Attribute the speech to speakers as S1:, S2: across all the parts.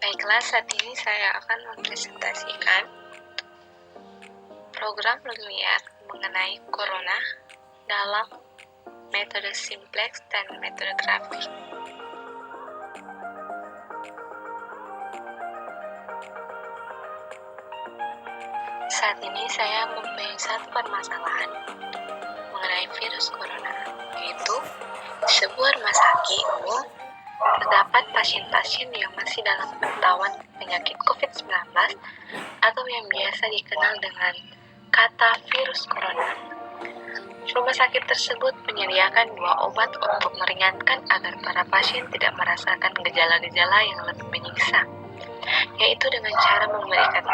S1: Baiklah, saat ini saya akan mempresentasikan program Lumiere mengenai corona dalam metode simplex dan metode grafik. Saat ini saya mempunyai satu permasalahan mengenai virus corona, yaitu di sebuah rumah sakit umum terdapat pasien-pasien yang masih dalam pantauan penyakit COVID-19 atau yang biasa dikenal dengan kata virus corona. Rumah sakit tersebut menyediakan 2 obat untuk meringankan agar para pasien tidak merasakan gejala-gejala yang lebih menyiksa, yaitu dengan cara memberikan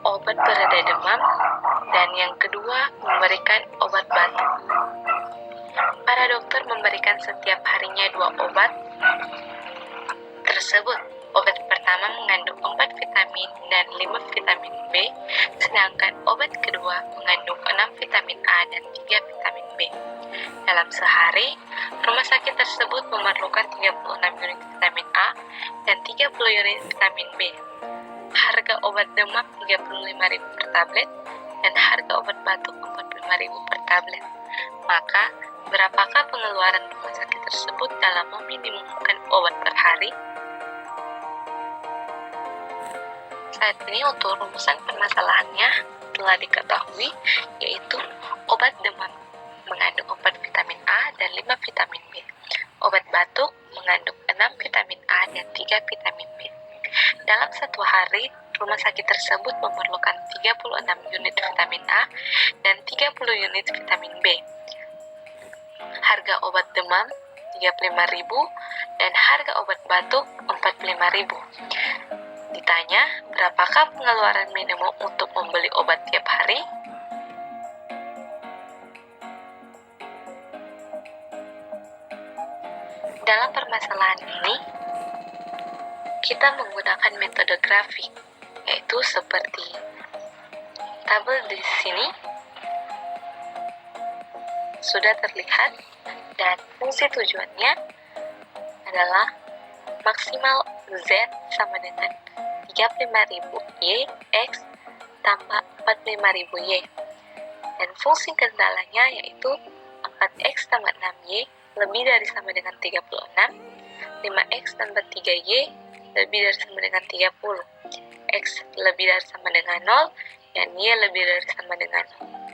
S1: obat pereda demam dan yang kedua memberikan obat batuk. Para dokter memberikan setiap harinya 2 obat tersebut. Obat pertama mengandung 4 vitamin dan 5 vitamin B, sedangkan obat kedua mengandung 6 vitamin A dan 3 vitamin B. Dalam sehari, rumah sakit tersebut memerlukan 36 unit vitamin A dan 30 unit vitamin B. Harga obat demam 35.000 per tablet dan harga obat batuk 45.000 per tablet. Maka, berapakah pengeluaran rumah sakit tersebut dalam meminimumkan obat per hari? Saat ini untuk rumusan permasalahannya telah diketahui, yaitu obat demam mengandung 4 vitamin A dan 5 vitamin B. Obat batuk mengandung 6 vitamin A dan 3 vitamin B. Dalam satu hari, rumah sakit tersebut memerlukan 36 unit vitamin A dan 30 unit vitamin B. Harga obat demam 35.000 dan harga obat batuk 45.000. Ditanya, berapakah pengeluaran minimum untuk membeli obat tiap hari? Dalam permasalahan ini, kita menggunakan metode grafik, yaitu seperti tabel di sini sudah terlihat, dan fungsi tujuannya adalah maksimal Z sama dengan 35.000 Y X tambah 45.000 Y, dan fungsi kendalanya yaitu 4X tambah 6Y lebih dari sama dengan 36, 5X tambah 3Y lebih dari sama dengan 30, X lebih dari sama dengan 0, dan Y lebih dari sama dengan 0.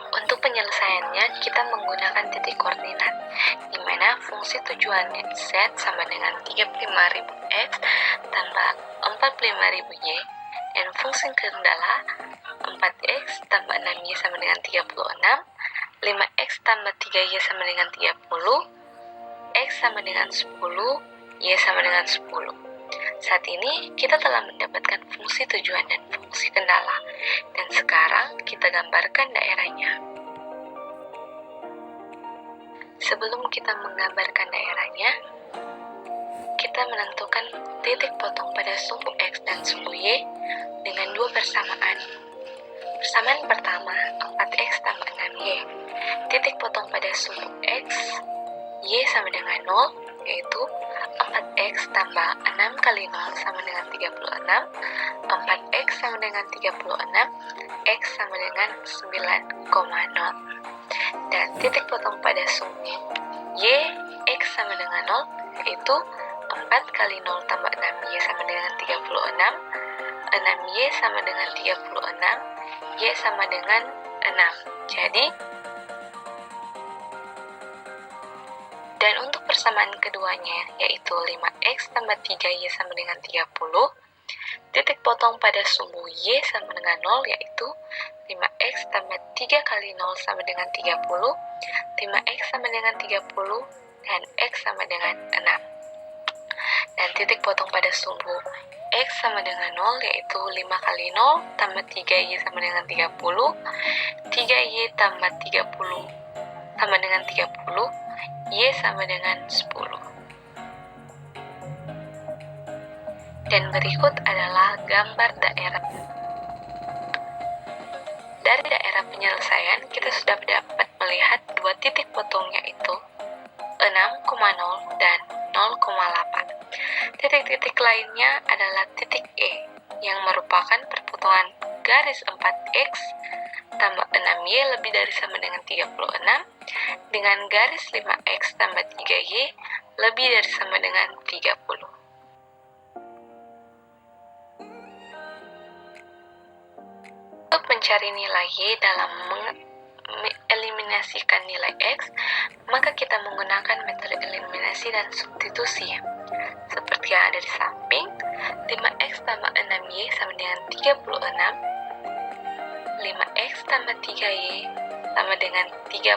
S1: Untuk penyelesaiannya, kita menggunakan titik koordinat, di mana fungsi tujuannya Z sama dengan 35.000X tambah 45.000Y, dan fungsi kendala 4X tambah 6Y sama dengan 36, 5X tambah 3Y sama dengan 30, X sama dengan 10, Y sama dengan 10. Saat ini, kita telah mendapatkan fungsi tujuan dan fungsi kendala, dan sekarang kita gambarkan daerahnya. Sebelum kita menggambarkan daerahnya, kita menentukan titik potong pada sumbu X dan sumbu Y dengan 2 persamaan. Persamaan pertama, 4X tambah 6Y. Titik potong pada sumbu X, Y sama dengan 0, yaitu 4X tambah 6 kali 0 sama dengan 36, 4X sama dengan 36, X sama dengan 9,0. Dan titik potong pada sumbu Y, X sama dengan 0, yaitu 4 kali 0 tambah 6Y sama dengan 36, 6Y sama dengan 36, Y sama dengan 6. Jadi, dan untuk persamaan keduanya, yaitu 5X tambah 3Y sama dengan 30, titik potong pada sumbu Y sama dengan 0, yaitu 5X tambah 3 kali 0 sama dengan 30, 5X sama dengan 30, dan X sama dengan 6. Dan titik potong pada sumbu X sama dengan 0, yaitu 5 kali 0 tambah 3Y sama dengan 30, 3Y tambah 30 sama dengan 30, Y sama dengan 10. Dan berikut adalah gambar daerah. Dari daerah penyelesaian, kita sudah dapat melihat 2 titik potong, yaitu 0,8. Titik-titik lainnya adalah titik E, yang merupakan perpotongan garis 4X tambah 6Y lebih dari sama dengan 36 dengan garis 5X tambah 3Y lebih dari sama dengan 30. Untuk mencari nilai Y dalam mengeliminasikan nilai X, maka kita menggunakan metode eliminasi dan substitusi. Seperti yang ada di samping, 5X tambah 6Y sama dengan 36, 5X tambah 3Y sama dengan 30.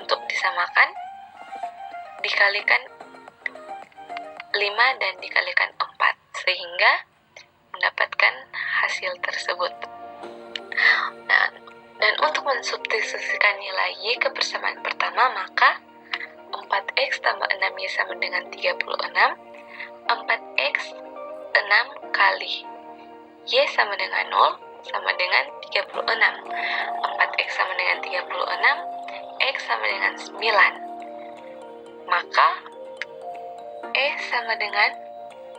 S1: Untuk disamakan, dikalikan 5 dan dikalikan 4, sehingga mendapatkan hasil tersebut. Dan untuk mensubstitusikan nilai Y ke persamaan pertama, maka 4X tambah 6Y sama dengan 36, 4X 6 kali Y sama dengan 0 sama dengan 36. 4X sama dengan 36, X sama dengan 9. Maka E sama dengan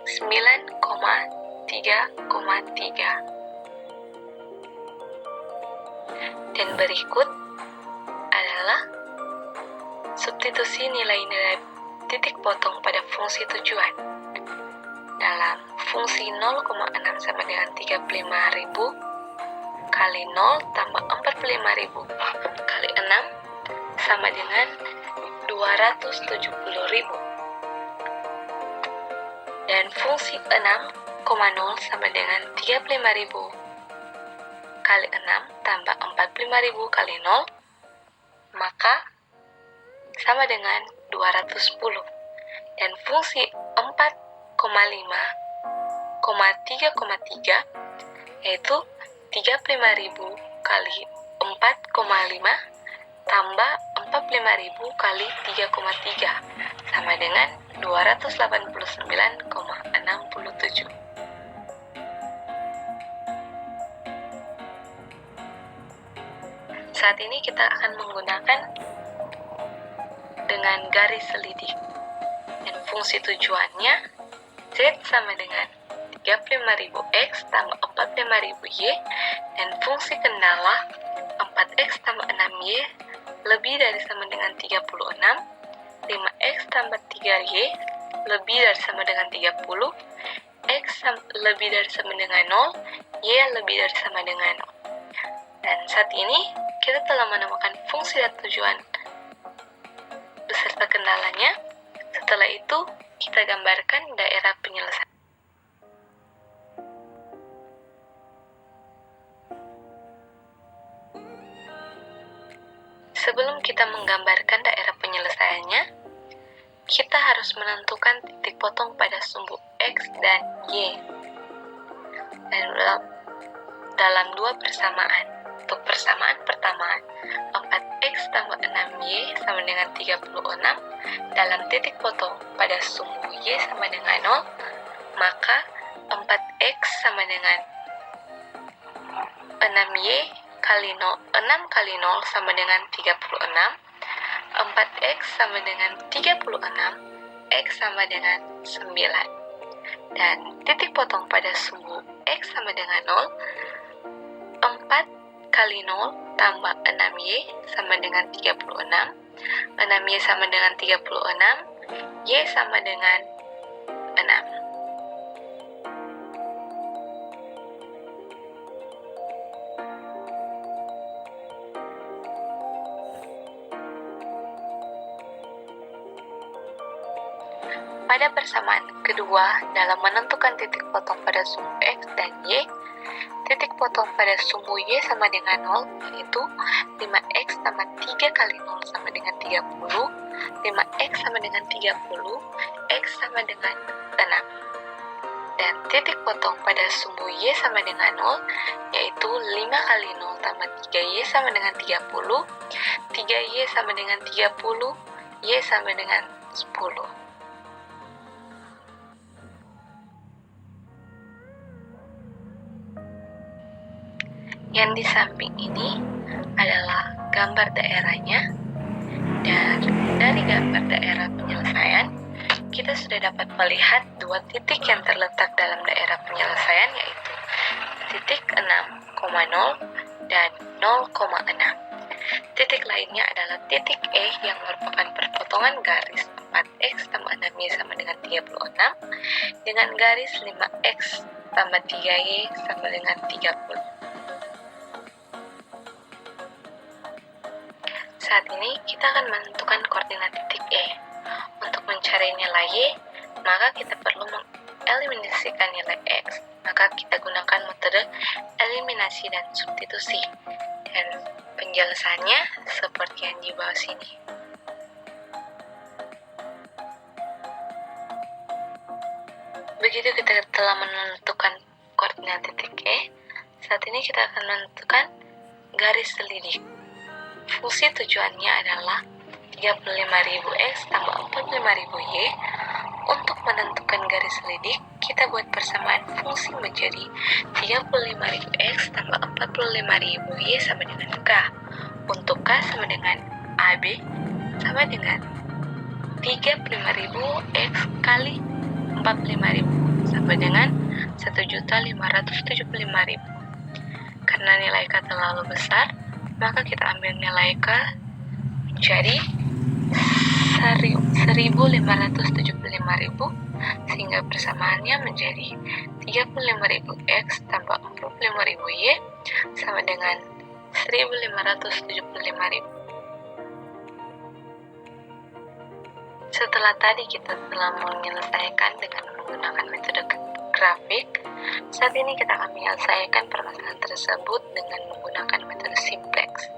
S1: 9,3,3. Dan berikut adalah substitusi nilai-nilai titik potong pada fungsi tujuan. Dalam fungsi 0,6 sama dengan 35.000 kali 0 tambah 45.000 kali 6 sama dengan 270.000. Dan fungsi 6,0 sama dengan 35.000 kali 6 tambah 45.000 kali 0, maka sama dengan 210. Dan fungsi 4,5,3,3 yaitu 35.000 kali 4,5 tambah 45.000 kali 3,3 sama dengan 289,67. Saat ini kita akan menggunakan dengan garis selidik. Dan fungsi tujuannya Z sama dengan 35.000X tambah 45.000Y, dan fungsi kendala 4X tambah 6Y lebih dari sama dengan 36, 5X tambah 3Y lebih dari sama dengan 30, X lebih dari sama dengan 0, Y lebih dari sama dengan 0. Dan saat ini kita telah menemukan fungsi dan tujuan beserta kendalanya. Setelah itu, kita gambarkan daerah penyelesaian. Sebelum kita menggambarkan daerah penyelesaiannya, kita harus menentukan titik potong pada sumbu X dan Y. Dan dalam dua persamaan. Untuk persamaan pertama, 4X tambah 6Y sama dengan 36 dalam titik potong pada sumbu Y sama dengan 0, maka 4X sama dengan 6Y kali 0, 6 kali 0 sama dengan 36, 4X sama dengan 36, X sama dengan 9. Dan titik potong pada sumbu X sama dengan 0, 4 kali 0 tambah 6Y sama dengan 36, 6Y sama dengan 36, Y sama dengan 6. Pada persamaan kedua, dalam menentukan titik potong pada sumbu X dan Y, titik potong pada sumbu Y sama dengan 0, yaitu 5X tambah 3 kali 0 sama dengan 30, 5X sama dengan 30, X sama dengan 6. Dan titik potong pada sumbu Y sama dengan 0, yaitu 5 kali 0 tambah 3Y sama dengan 30, 3Y sama dengan 30, Y sama dengan 10. Yang di samping ini adalah gambar daerahnya, Dan dari gambar daerah penyelesaian, kita sudah dapat melihat dua titik yang terletak dalam daerah penyelesaian, yaitu titik 6,0 dan 0,6. Titik lainnya adalah titik E yang merupakan perpotongan garis 4x tambah 6y sama dengan 36 dengan garis 5x tambah 3y sama dengan 30. Saat ini kita akan menentukan koordinat titik E. Untuk mencari nilai Y, maka kita perlu mengeliminasikan nilai X. Maka kita gunakan metode eliminasi dan substitusi. Dan penjelasannya seperti yang di bawah sini. Begitu kita telah menentukan koordinat titik E, saat ini kita akan menentukan garis selidik. Fungsi tujuannya adalah 35.000x tambah 45.000y. Untuk menentukan garis selidik, kita buat persamaan fungsi menjadi 35.000x tambah 45.000y sama dengan K. Untuk K sama dengan AB sama dengan 35.000x kali 45.000 sama dengan 1.575.000. Karena nilai K terlalu besar, maka kita ambil nilai K menjadi 1.575.000 sehingga persamaannya menjadi 35.000x tambah 45.000y sama dengan 1.575.000. Setelah tadi kita telah menyelesaikan dengan menggunakan metode grafik, saat ini kita akan menyelesaikan permasalahan tersebut dengan menggunakan metode simplex.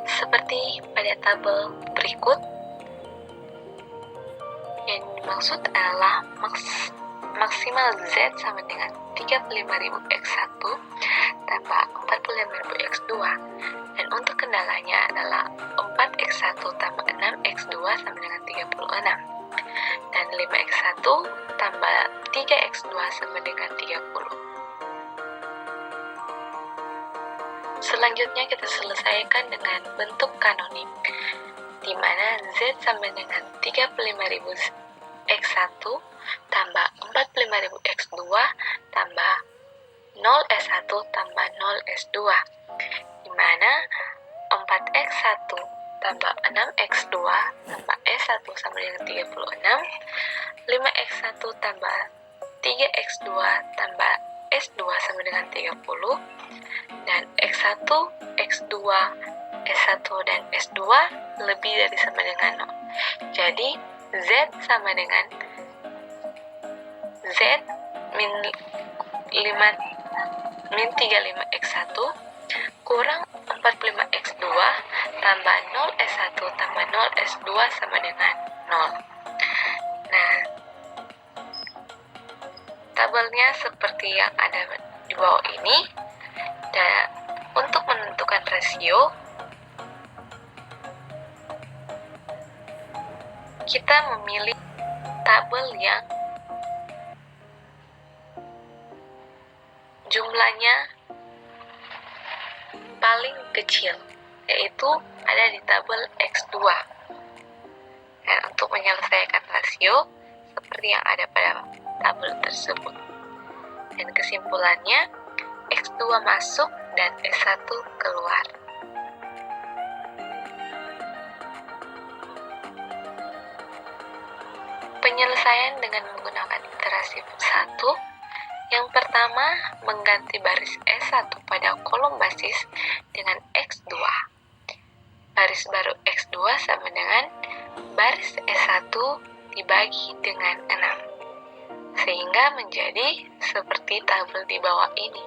S1: Seperti pada tabel berikut, yang dimaksud adalah maksimal Z sama dengan 35.000x1 tambah 45.000x2, dan untuk kendalanya adalah 4x1 tambah 6x2 sama dengan 36, dan 5x1 tambah 3x2 sama dengan 30. Selanjutnya kita selesaikan dengan bentuk kanonik, di mana Z sama dengan 35.000x1 tambah 45.000x2 tambah 0s1 tambah 0s2, di mana 4x1 tambah 6x2 tambah s1 sama dengan 36, 5x1 tambah 3x2 tambah s2 sama dengan 30, dan x1, x2, s1, dan s2 lebih dari sama dengan 0. Jadi Z sama dengan Z min 35x1 kurang 45x2 tambah 0s1 tambah 0s2 sama dengan 0. Nah, tabelnya seperti yang ada di bawah ini. Dan untuk menentukan rasio, kita memilih tabel yang jumlahnya paling kecil, yaitu ada di tabel X2. Dan untuk menyelesaikan rasio, seperti yang ada pada tabel tersebut. Dan kesimpulannya, X2 masuk dan S1 keluar. Penyelesaian dengan menggunakan iterasi 1. Yang pertama, mengganti baris S1 pada kolom basis dengan X2. Baris baru X2 sama dengan baris S1 dibagi dengan 6. Sehingga menjadi seperti tabel di bawah ini.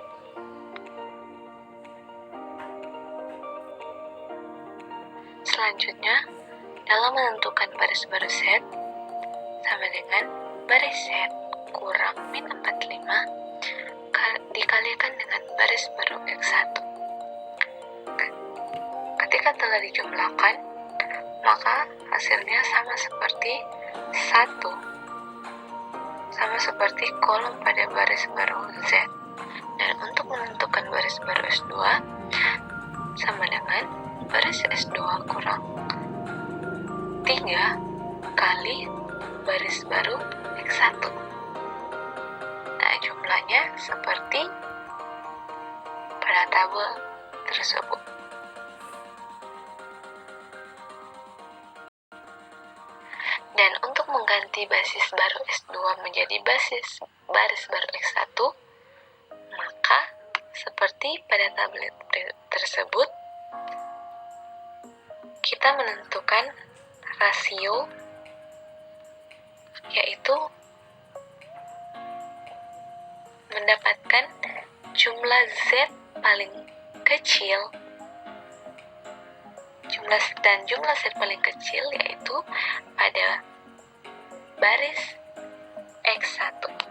S1: Selanjutnya, dalam menentukan baris baru Z sama dengan baris Z kurang min 45 dikalikan dengan baris baru X1. Ketika telah dijumlahkan, maka hasilnya sama seperti 1, sama seperti kolom pada baris baru Z. Dan untuk menentukan baris baru S2 sama dengan baris S2 kurang 3 kali baris baru X1. Nah, jumlahnya seperti pada tabel tersebut. Dan untuk mengganti basis baru S2 menjadi baris baru X1, maka seperti pada tabel tersebut, kita menentukan rasio, yaitu mendapatkan jumlah Z paling kecil jumlah Z paling kecil, yaitu pada baris X1.